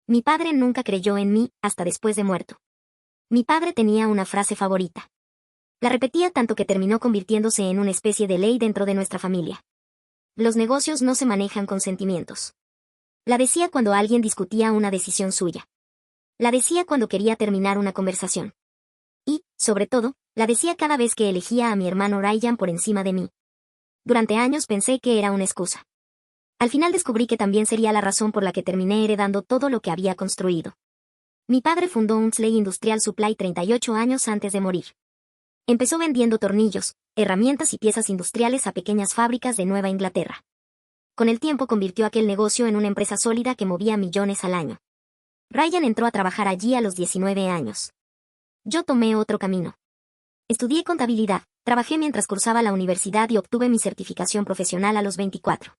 Mi padre nunca creyó en mí, hasta después de muerto. Mi padre tenía una frase favorita. La repetía tanto que terminó convirtiéndose en una especie de ley dentro de nuestra familia. Los negocios no se manejan con sentimientos. La decía cuando alguien discutía una decisión suya. La decía cuando quería terminar una conversación. Y, sobre todo, la decía cada vez que elegía a mi hermano Ryan por encima de mí. Durante años pensé que era una excusa. Al final descubrí que también sería la razón por la que terminé heredando todo lo que había construido. Mi padre fundó Unsley Industrial Supply 38 años antes de morir. Empezó vendiendo tornillos, herramientas y piezas industriales a pequeñas fábricas de Nueva Inglaterra. Con el tiempo convirtió aquel negocio en una empresa sólida que movía millones al año. Ryan entró a trabajar allí a los 19 años. Yo tomé otro camino. Estudié contabilidad, trabajé mientras cursaba la universidad y obtuve mi certificación profesional a los 24.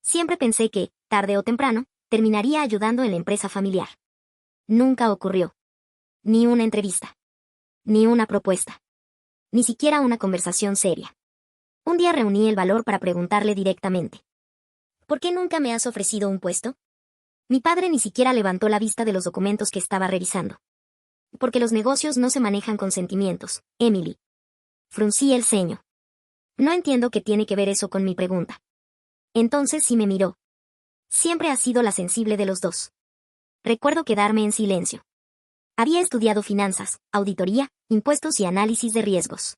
Siempre pensé que, tarde o temprano, terminaría ayudando en la empresa familiar. Nunca ocurrió. Ni una entrevista. Ni una propuesta. Ni siquiera una conversación seria. Un día reuní el valor para preguntarle directamente. ¿Por qué nunca me has ofrecido un puesto? Mi padre ni siquiera levantó la vista de los documentos que estaba revisando. Porque los negocios no se manejan con sentimientos, Emily. Fruncí el ceño. No entiendo qué tiene que ver eso con mi pregunta. Entonces sí me miró. Siempre has sido la sensible de los dos. Recuerdo quedarme en silencio. Había estudiado finanzas, auditoría, impuestos y análisis de riesgos.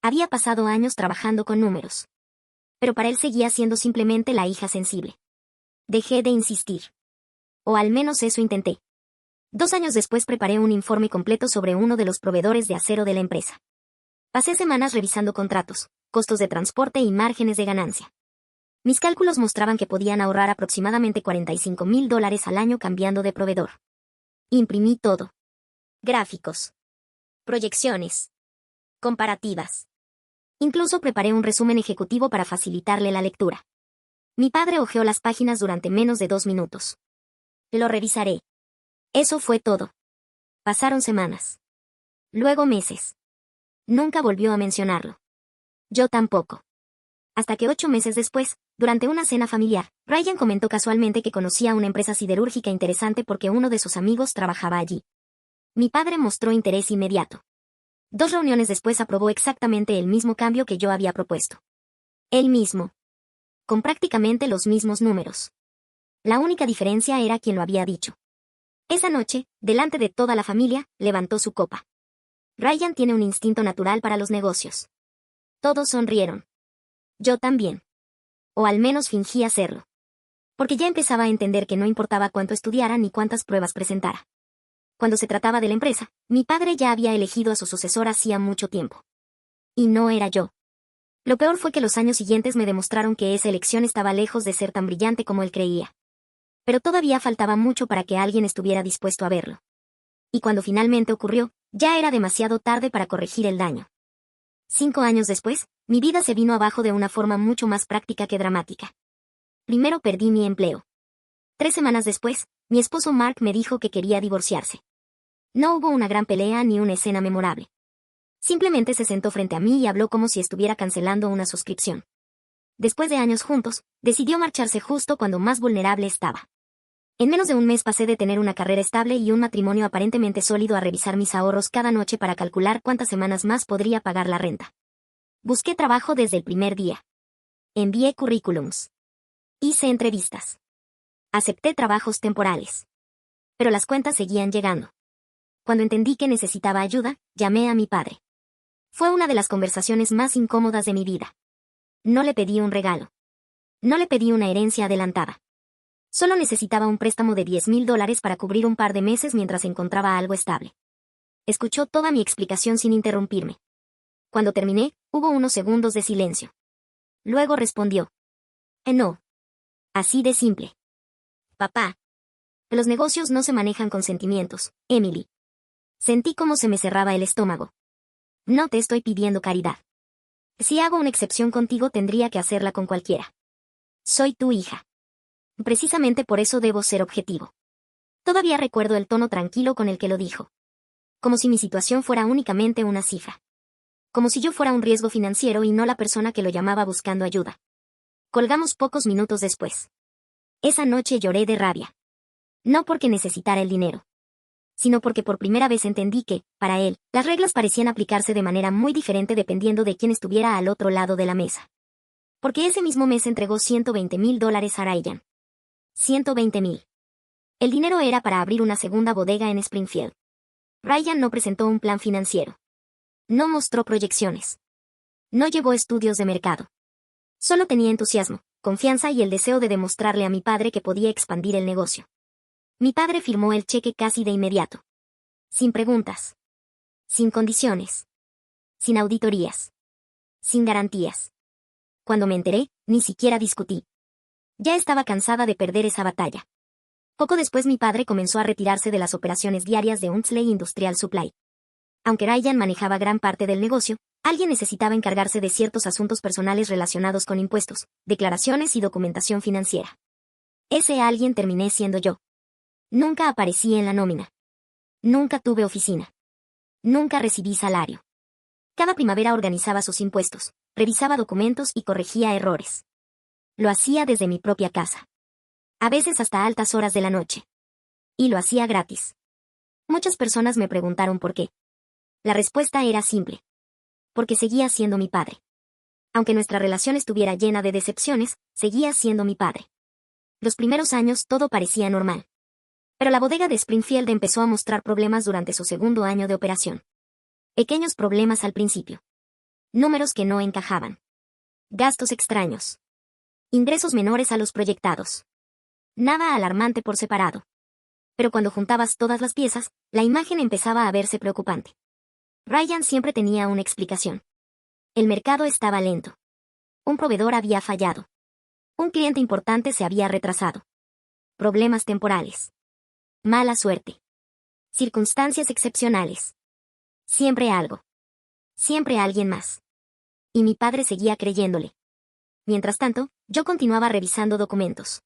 Había pasado años trabajando con números. Pero para él seguía siendo simplemente la hija sensible. Dejé de insistir. O al menos eso intenté. 2 años después preparé un informe completo sobre uno de los proveedores de acero de la empresa. Pasé semanas revisando contratos, costos de transporte y márgenes de ganancia. Mis cálculos mostraban que podían ahorrar aproximadamente $45,000 al año cambiando de proveedor. Imprimí todo. Gráficos. Proyecciones. Comparativas. Incluso preparé un resumen ejecutivo para facilitarle la lectura. Mi padre hojeó las páginas durante menos de 2 minutos. Lo revisaré. Eso fue todo. Pasaron semanas. Luego meses. Nunca volvió a mencionarlo. Yo tampoco. Hasta que 8 meses después, durante una cena familiar, Ryan comentó casualmente que conocía una empresa siderúrgica interesante porque uno de sus amigos trabajaba allí. Mi padre mostró interés inmediato. 2 reuniones después aprobó exactamente el mismo cambio que yo había propuesto. El mismo. Con prácticamente los mismos números. La única diferencia era quien lo había dicho. Esa noche, delante de toda la familia, levantó su copa. Ryan tiene un instinto natural para los negocios. Todos sonrieron. Yo también. O al menos fingí hacerlo. Porque ya empezaba a entender que no importaba cuánto estudiara ni cuántas pruebas presentara. Cuando se trataba de la empresa, mi padre ya había elegido a su sucesor hacía mucho tiempo. Y no era yo. Lo peor fue que los años siguientes me demostraron que esa elección estaba lejos de ser tan brillante como él creía. Pero todavía faltaba mucho para que alguien estuviera dispuesto a verlo. Y cuando finalmente ocurrió, ya era demasiado tarde para corregir el daño. 5 años después, mi vida se vino abajo de una forma mucho más práctica que dramática. Primero perdí mi empleo. 3 semanas después, mi esposo Mark me dijo que quería divorciarse. No hubo una gran pelea ni una escena memorable. Simplemente se sentó frente a mí y habló como si estuviera cancelando una suscripción. Después de años juntos, decidió marcharse justo cuando más vulnerable estaba. En menos de un mes pasé de tener una carrera estable y un matrimonio aparentemente sólido a revisar mis ahorros cada noche para calcular cuántas semanas más podría pagar la renta. Busqué trabajo desde el primer día. Envié currículums. Hice entrevistas. Acepté trabajos temporales. Pero las cuentas seguían llegando. Cuando entendí que necesitaba ayuda, llamé a mi padre. Fue una de las conversaciones más incómodas de mi vida. No le pedí un regalo. No le pedí una herencia adelantada. Solo necesitaba un préstamo de $10,000 para cubrir un par de meses mientras encontraba algo estable. Escuchó toda mi explicación sin interrumpirme. Cuando terminé, hubo unos segundos de silencio. Luego respondió. No. Así de simple. Papá. Los negocios no se manejan con sentimientos, Emily. Sentí como se me cerraba el estómago. No te estoy pidiendo caridad. Si hago una excepción contigo tendría que hacerla con cualquiera. Soy tu hija. Precisamente por eso debo ser objetivo. Todavía recuerdo el tono tranquilo con el que lo dijo. Como si mi situación fuera únicamente una cifra. Como si yo fuera un riesgo financiero y no la persona que lo llamaba buscando ayuda. Colgamos pocos minutos después. Esa noche lloré de rabia. No porque necesitara el dinero, sino porque por primera vez entendí que, para él, las reglas parecían aplicarse de manera muy diferente dependiendo de quién estuviera al otro lado de la mesa. Porque ese mismo mes entregó $120,000 a Ryan. 120,000. El dinero era para abrir una segunda bodega en Springfield. Ryan no presentó un plan financiero. No mostró proyecciones. No llevó estudios de mercado. Solo tenía entusiasmo, confianza y el deseo de demostrarle a mi padre que podía expandir el negocio. Mi padre firmó el cheque casi de inmediato. Sin preguntas. Sin condiciones. Sin auditorías. Sin garantías. Cuando me enteré, ni siquiera discutí. Ya estaba cansada de perder esa batalla. Poco después mi padre comenzó a retirarse de las operaciones diarias de Huntsley Industrial Supply. Aunque Ryan manejaba gran parte del negocio, alguien necesitaba encargarse de ciertos asuntos personales relacionados con impuestos, declaraciones y documentación financiera. Ese alguien terminé siendo yo. Nunca aparecí en la nómina. Nunca tuve oficina. Nunca recibí salario. Cada primavera organizaba sus impuestos, revisaba documentos y corregía errores. Lo hacía desde mi propia casa. A veces hasta altas horas de la noche. Y lo hacía gratis. Muchas personas me preguntaron por qué. La respuesta era simple. Porque seguía siendo mi padre. Aunque nuestra relación estuviera llena de decepciones, seguía siendo mi padre. Los primeros años todo parecía normal. Pero la bodega de Springfield empezó a mostrar problemas durante su segundo año de operación. Pequeños problemas al principio. Números que no encajaban. Gastos extraños. Ingresos menores a los proyectados. Nada alarmante por separado. Pero cuando juntabas todas las piezas, la imagen empezaba a verse preocupante. Ryan siempre tenía una explicación. El mercado estaba lento. Un proveedor había fallado. Un cliente importante se había retrasado. Problemas temporales. Mala suerte. Circunstancias excepcionales. Siempre algo. Siempre alguien más. Y mi padre seguía creyéndole. Mientras tanto, yo continuaba revisando documentos.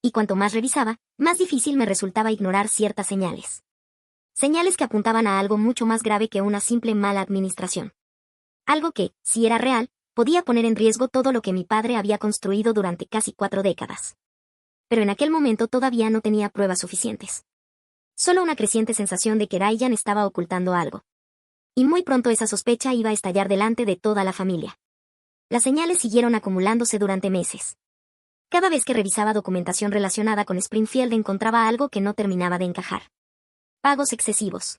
Y cuanto más revisaba, más difícil me resultaba ignorar ciertas señales. Señales que apuntaban a algo mucho más grave que una simple mala administración. Algo que, si era real, podía poner en riesgo todo lo que mi padre había construido durante casi 4 décadas. Pero en aquel momento todavía no tenía pruebas suficientes. Solo una creciente sensación de que Ryan estaba ocultando algo. Y muy pronto esa sospecha iba a estallar delante de toda la familia. Las señales siguieron acumulándose durante meses. Cada vez que revisaba documentación relacionada con Springfield encontraba algo que no terminaba de encajar. Pagos excesivos.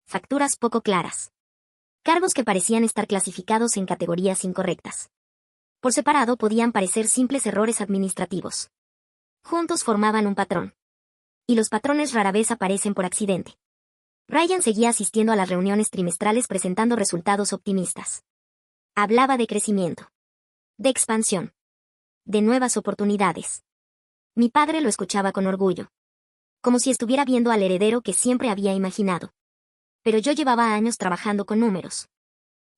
Facturas poco claras. Cargos que parecían estar clasificados en categorías incorrectas. Por separado podían parecer simples errores administrativos. Juntos formaban un patrón. Y los patrones rara vez aparecen por accidente. Ryan seguía asistiendo a las reuniones trimestrales presentando resultados optimistas. Hablaba de crecimiento. De expansión. De nuevas oportunidades. Mi padre lo escuchaba con orgullo. Como si estuviera viendo al heredero que siempre había imaginado. Pero yo llevaba años trabajando con números.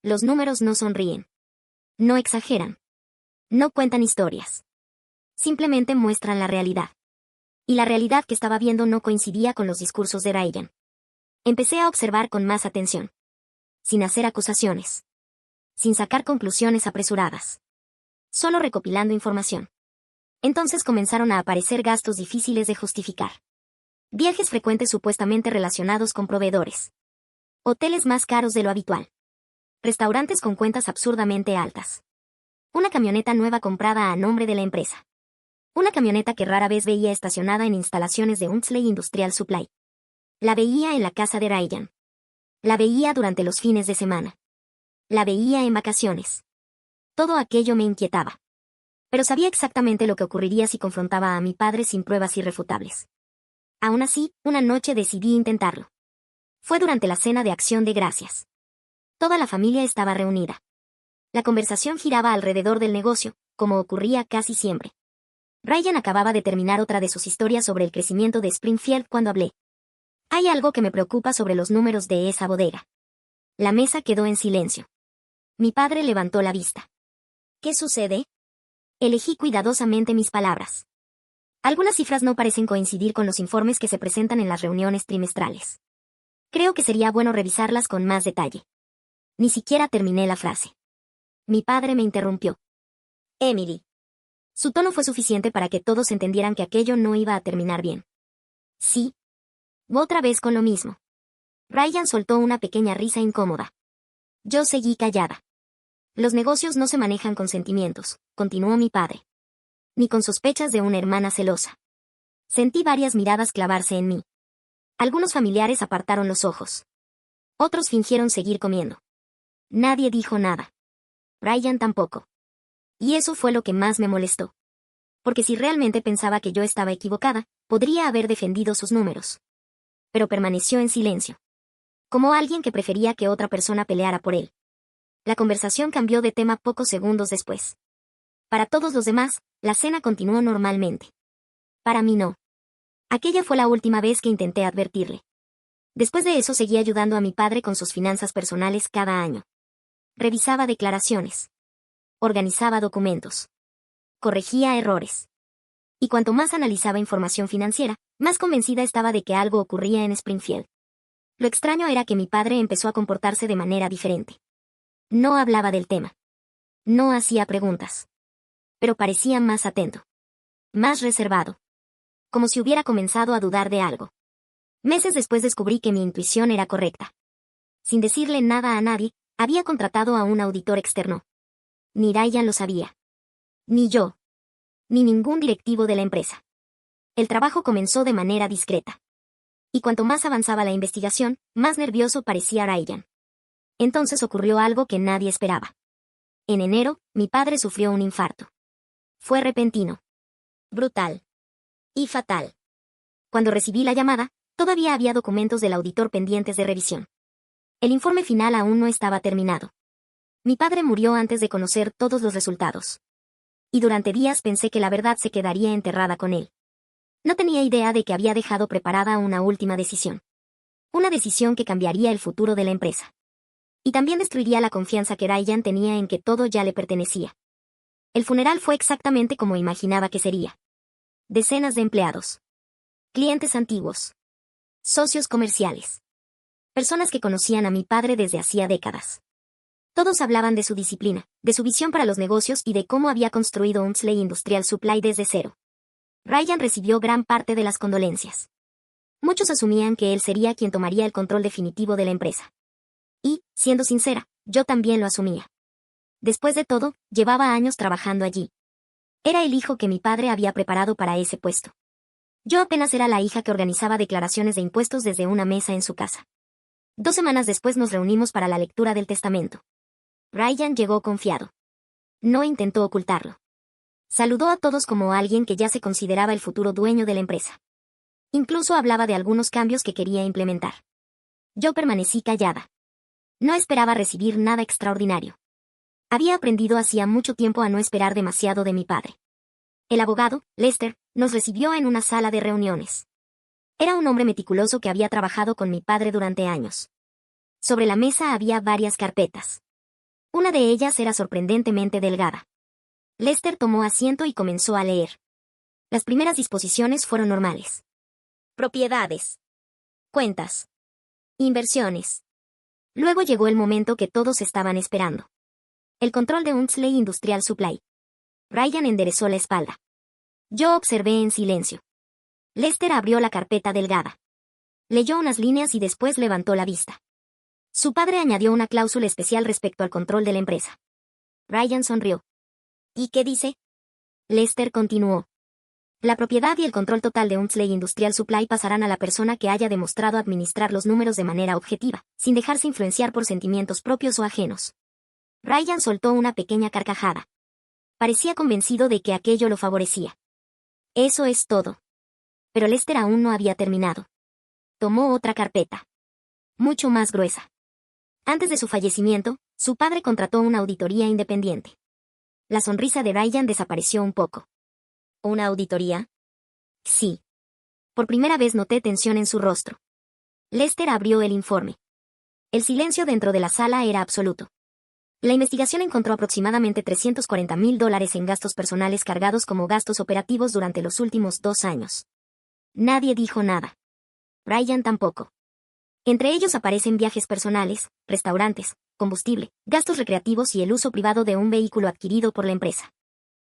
Los números no sonríen. No exageran. No cuentan historias. Simplemente muestran la realidad. Y la realidad que estaba viendo no coincidía con los discursos de Ryan. Empecé a observar con más atención. Sin hacer acusaciones. Sin sacar conclusiones apresuradas. Solo recopilando información. Entonces comenzaron a aparecer gastos difíciles de justificar. Viajes frecuentes supuestamente relacionados con proveedores. Hoteles más caros de lo habitual. Restaurantes con cuentas absurdamente altas. Una camioneta nueva comprada a nombre de la empresa. Una camioneta que rara vez veía estacionada en instalaciones de Huntsley Industrial Supply. La veía en la casa de Ryan. La veía durante los fines de semana. La veía en vacaciones. Todo aquello me inquietaba. Pero sabía exactamente lo que ocurriría si confrontaba a mi padre sin pruebas irrefutables. Aún así, una noche decidí intentarlo. Fue durante la cena de Acción de Gracias. Toda la familia estaba reunida. La conversación giraba alrededor del negocio, como ocurría casi siempre. Ryan acababa de terminar otra de sus historias sobre el crecimiento de Springfield cuando hablé. Hay algo que me preocupa sobre los números de esa bodega. La mesa quedó en silencio. Mi padre levantó la vista. ¿Qué sucede? Elegí cuidadosamente mis palabras. Algunas cifras no parecen coincidir con los informes que se presentan en las reuniones trimestrales. Creo que sería bueno revisarlas con más detalle. Ni siquiera terminé la frase. Mi padre me interrumpió. Emily. Su tono fue suficiente para que todos entendieran que aquello no iba a terminar bien. Sí. Otra vez con lo mismo. Ryan soltó una pequeña risa incómoda. Yo seguí callada. Los negocios no se manejan con sentimientos, continuó mi padre. Ni con sospechas de una hermana celosa. Sentí varias miradas clavarse en mí. Algunos familiares apartaron los ojos. Otros fingieron seguir comiendo. Nadie dijo nada. Ryan tampoco. Y eso fue lo que más me molestó. Porque si realmente pensaba que yo estaba equivocada, podría haber defendido sus números. Pero permaneció en silencio. Como alguien que prefería que otra persona peleara por él. La conversación cambió de tema pocos segundos después. Para todos los demás, la cena continuó normalmente. Para mí no. Aquella fue la última vez que intenté advertirle. Después de eso seguí ayudando a mi padre con sus finanzas personales cada año. Revisaba declaraciones. Organizaba documentos. Corregía errores. Y cuanto más analizaba información financiera, más convencida estaba de que algo ocurría en Springfield. Lo extraño era que mi padre empezó a comportarse de manera diferente. No hablaba del tema. No hacía preguntas. Pero parecía más atento. Más reservado. Como si hubiera comenzado a dudar de algo. Meses después descubrí que mi intuición era correcta. Sin decirle nada a nadie, había contratado a un auditor externo. Ni Ryan lo sabía. Ni yo. Ni ningún directivo de la empresa. El trabajo comenzó de manera discreta. Y cuanto más avanzaba la investigación, más nervioso parecía Ryan. Entonces ocurrió algo que nadie esperaba. En enero, mi padre sufrió un infarto. Fue repentino. Brutal. Y fatal. Cuando recibí la llamada, todavía había documentos del auditor pendientes de revisión. El informe final aún no estaba terminado. Mi padre murió antes de conocer todos los resultados. Y durante días pensé que la verdad se quedaría enterrada con él. No tenía idea de que había dejado preparada una última decisión. Una decisión que cambiaría el futuro de la empresa. Y también destruiría la confianza que Ryan tenía en que todo ya le pertenecía. El funeral fue exactamente como imaginaba que sería. Decenas de empleados. Clientes antiguos. Socios comerciales. Personas que conocían a mi padre desde hacía décadas. Todos hablaban de su disciplina, de su visión para los negocios y de cómo había construido Umsley Industrial Supply desde cero. Ryan recibió gran parte de las condolencias. Muchos asumían que él sería quien tomaría el control definitivo de la empresa. Y, siendo sincera, yo también lo asumía. Después de todo, llevaba años trabajando allí. Era el hijo que mi padre había preparado para ese puesto. Yo apenas era la hija que organizaba declaraciones de impuestos desde una mesa en su casa. 2 semanas después nos reunimos para la lectura del testamento. Ryan llegó confiado. No intentó ocultarlo. Saludó a todos como alguien que ya se consideraba el futuro dueño de la empresa. Incluso hablaba de algunos cambios que quería implementar. Yo permanecí callada. No esperaba recibir nada extraordinario. Había aprendido hacía mucho tiempo a no esperar demasiado de mi padre. El abogado, Lester, nos recibió en una sala de reuniones. Era un hombre meticuloso que había trabajado con mi padre durante años. Sobre la mesa había varias carpetas. Una de ellas era sorprendentemente delgada. Lester tomó asiento y comenzó a leer. Las primeras disposiciones fueron normales. Propiedades. Cuentas. Inversiones. Luego llegó el momento que todos estaban esperando. El control de Umsley Industrial Supply. Ryan enderezó la espalda. Yo observé en silencio. Lester abrió la carpeta delgada. Leyó unas líneas y después levantó la vista. Su padre añadió una cláusula especial respecto al control de la empresa. Ryan sonrió. ¿Y qué dice? Lester continuó. La propiedad y el control total de Umsley Industrial Supply pasarán a la persona que haya demostrado administrar los números de manera objetiva, sin dejarse influenciar por sentimientos propios o ajenos. Ryan soltó una pequeña carcajada. Parecía convencido de que aquello lo favorecía. Eso es todo. Pero Lester aún no había terminado. Tomó otra carpeta. Mucho más gruesa. Antes de su fallecimiento, su padre contrató una auditoría independiente. La sonrisa de Ryan desapareció un poco. ¿Una auditoría? Sí. Por primera vez noté tensión en su rostro. Lester abrió el informe. El silencio dentro de la sala era absoluto. La investigación encontró aproximadamente $340,000 en gastos personales cargados como gastos operativos durante los últimos 2 años. Nadie dijo nada. Ryan tampoco. Entre ellos aparecen viajes personales, restaurantes, combustible, gastos recreativos y el uso privado de un vehículo adquirido por la empresa.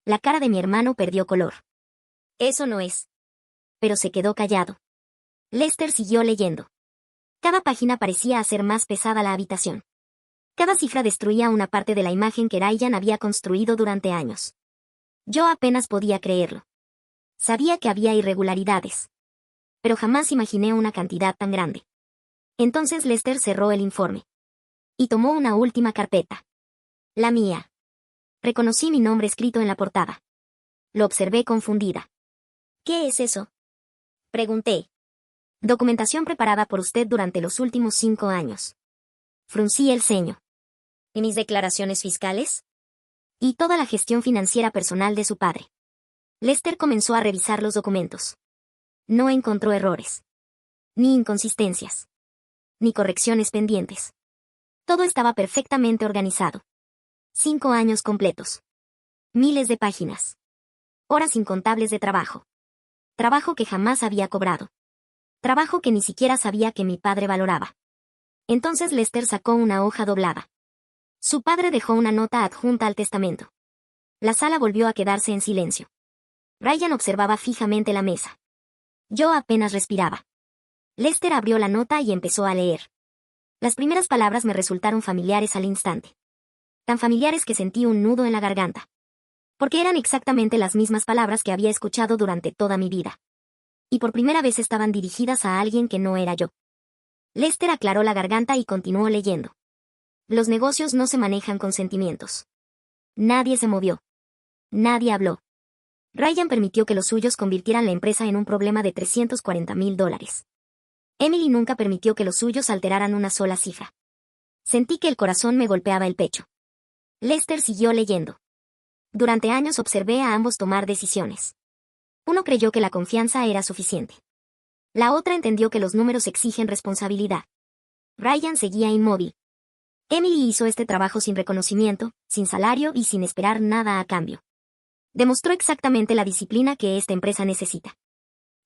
La cara de mi hermano perdió color. Eso no es. Pero se quedó callado. Lester siguió leyendo. Cada página parecía hacer más pesada la habitación. Cada cifra destruía una parte de la imagen que Ryan había construido durante años. Yo apenas podía creerlo. Sabía que había irregularidades. Pero jamás imaginé una cantidad tan grande. Entonces Lester cerró el informe. Y tomó una última carpeta. La mía. Reconocí mi nombre escrito en la portada. Lo observé confundida. ¿Qué es eso?, pregunté. Documentación preparada por usted durante los últimos 5 años. Fruncí el ceño. ¿Y mis declaraciones fiscales? Y toda la gestión financiera personal de su padre. Lester comenzó a revisar los documentos. No encontró errores. Ni inconsistencias. Ni correcciones pendientes. Todo estaba perfectamente organizado. 5 años completos. Miles de páginas. Horas incontables de trabajo. Trabajo que jamás había cobrado. Trabajo que ni siquiera sabía que mi padre valoraba. Entonces Lester sacó una hoja doblada. Su padre dejó una nota adjunta al testamento. La sala volvió a quedarse en silencio. Ryan observaba fijamente la mesa. Yo apenas respiraba. Lester abrió la nota y empezó a leer. Las primeras palabras me resultaron familiares al instante. Tan familiares que sentí un nudo en la garganta. Porque eran exactamente las mismas palabras que había escuchado durante toda mi vida. Y por primera vez estaban dirigidas a alguien que no era yo. Lester aclaró la garganta y continuó leyendo. Los negocios no se manejan con sentimientos. Nadie se movió. Nadie habló. Ryan permitió que los suyos convirtieran la empresa en un problema de $340,000. Emily nunca permitió que los suyos alteraran una sola cifra. Sentí que el corazón me golpeaba el pecho. Lester siguió leyendo. Durante años observé a ambos tomar decisiones. Uno creyó que la confianza era suficiente. La otra entendió que los números exigen responsabilidad. Ryan seguía inmóvil. Emily hizo este trabajo sin reconocimiento, sin salario y sin esperar nada a cambio. Demostró exactamente la disciplina que esta empresa necesita.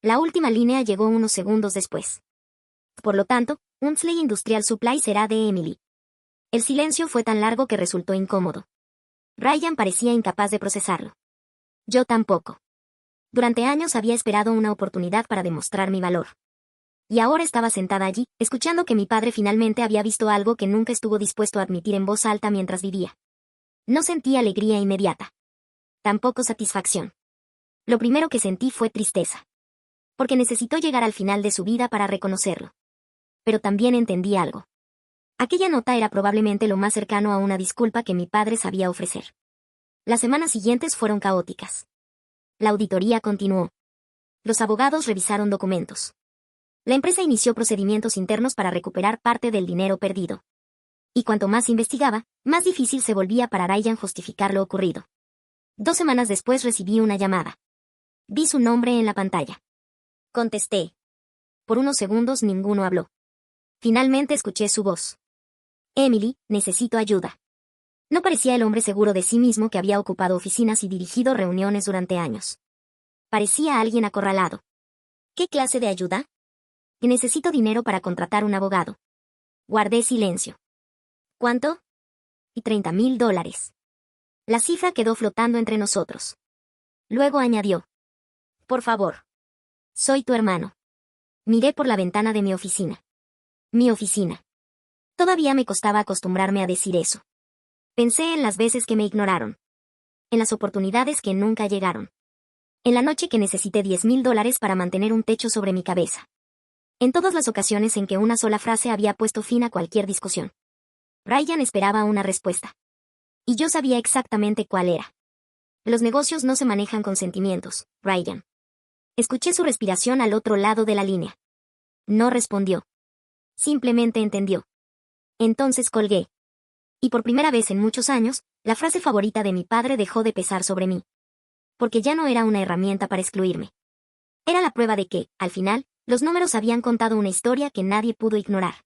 La última línea llegó unos segundos después. Por lo tanto, Unsley Industrial Supply será de Emily. El silencio fue tan largo que resultó incómodo. Ryan parecía incapaz de procesarlo. Yo tampoco. Durante años había esperado una oportunidad para demostrar mi valor. Y ahora estaba sentada allí, escuchando que mi padre finalmente había visto algo que nunca estuvo dispuesto a admitir en voz alta mientras vivía. No sentí alegría inmediata. Tampoco satisfacción. Lo primero que sentí fue tristeza. Porque necesitó llegar al final de su vida para reconocerlo. Pero también entendí algo. Aquella nota era probablemente lo más cercano a una disculpa que mi padre sabía ofrecer. Las semanas siguientes fueron caóticas. La auditoría continuó. Los abogados revisaron documentos. La empresa inició procedimientos internos para recuperar parte del dinero perdido. Y cuanto más investigaba, más difícil se volvía para Ryan justificar lo ocurrido. 2 semanas después recibí una llamada. Vi su nombre en la pantalla. Contesté. Por unos segundos ninguno habló. Finalmente escuché su voz. Emily, necesito ayuda. No parecía el hombre seguro de sí mismo que había ocupado oficinas y dirigido reuniones durante años. Parecía alguien acorralado. ¿Qué clase de ayuda? Necesito dinero para contratar un abogado. Guardé silencio. ¿Cuánto? Y $30,000. La cifra quedó flotando entre nosotros. Luego añadió. Por favor. Soy tu hermano. Miré por la ventana de mi oficina. Mi oficina. Todavía me costaba acostumbrarme a decir eso. Pensé en las veces que me ignoraron. En las oportunidades que nunca llegaron. En la noche que necesité $10,000 para mantener un techo sobre mi cabeza. En todas las ocasiones en que una sola frase había puesto fin a cualquier discusión. Ryan esperaba una respuesta. Y yo sabía exactamente cuál era. Los negocios no se manejan con sentimientos, Ryan. Escuché su respiración al otro lado de la línea. No respondió. Simplemente entendió. Entonces colgué. Y por primera vez en muchos años, la frase favorita de mi padre dejó de pesar sobre mí. Porque ya no era una herramienta para excluirme. Era la prueba de que, al final, los números habían contado una historia que nadie pudo ignorar.